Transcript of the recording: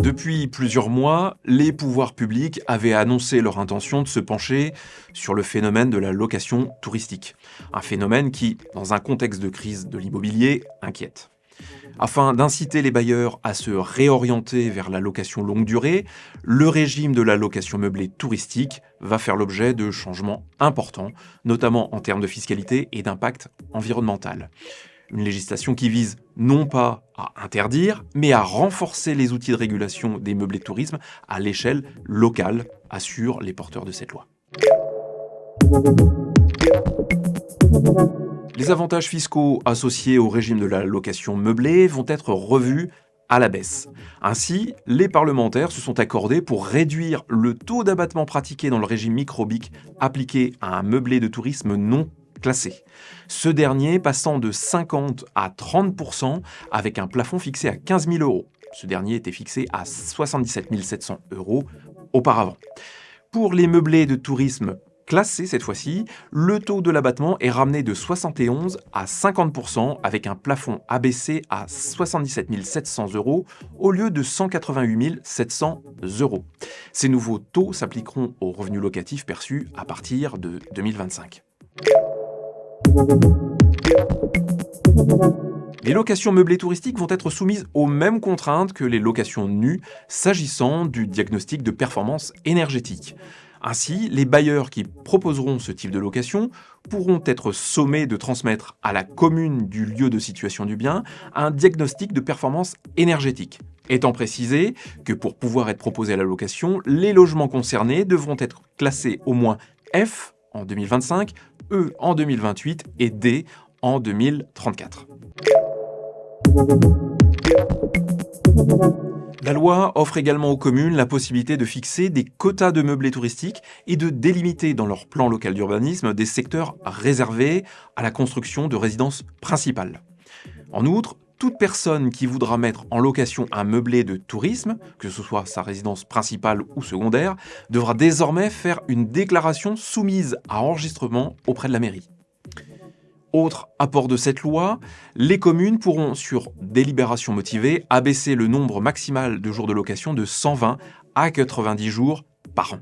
Depuis plusieurs mois, les pouvoirs publics avaient annoncé leur intention de se pencher sur le phénomène de la location touristique. Un phénomène qui, dans un contexte de crise de l'immobilier, inquiète. Afin d'inciter les bailleurs à se réorienter vers la location longue durée, le régime de la location meublée touristique va faire l'objet de changements importants, notamment en termes de fiscalité et d'impact environnemental. Une législation qui vise non pas à interdire, mais à renforcer les outils de régulation des meublés de tourisme à l'échelle locale, assurent les porteurs de cette loi. Les avantages fiscaux associés au régime de la location meublée vont être revus à la baisse. Ainsi, les parlementaires se sont accordés pour réduire le taux d'abattement pratiqué dans le régime micro-BIC appliqué à un meublé de tourisme non classé. Ce dernier passant de 50 à 30% avec un plafond fixé à 15 000 euros. Ce dernier était fixé à 77 700 euros auparavant. Pour les meublés de tourisme classés cette fois-ci, le taux de l'abattement est ramené de 71 à 50% avec un plafond abaissé à 77 700 euros au lieu de 188 700 euros. Ces nouveaux taux s'appliqueront aux revenus locatifs perçus à partir de 2025. Les locations meublées touristiques vont être soumises aux mêmes contraintes que les locations nues s'agissant du diagnostic de performance énergétique. Ainsi, les bailleurs qui proposeront ce type de location pourront être sommés de transmettre à la commune du lieu de situation du bien un diagnostic de performance énergétique. Étant précisé que pour pouvoir être proposés à la location, les logements concernés devront être classés au moins F en 2025, E en 2028 et D en 2034. La loi offre également aux communes la possibilité de fixer des quotas de meublés touristiques et de délimiter dans leur plan local d'urbanisme des secteurs réservés à la construction de résidences principales. En outre, toute personne qui voudra mettre en location un meublé de tourisme, que ce soit sa résidence principale ou secondaire, devra désormais faire une déclaration soumise à enregistrement auprès de la mairie. Autre apport de cette loi, les communes pourront, sur délibération motivée, abaisser le nombre maximal de jours de location de 120 à 90 jours par an.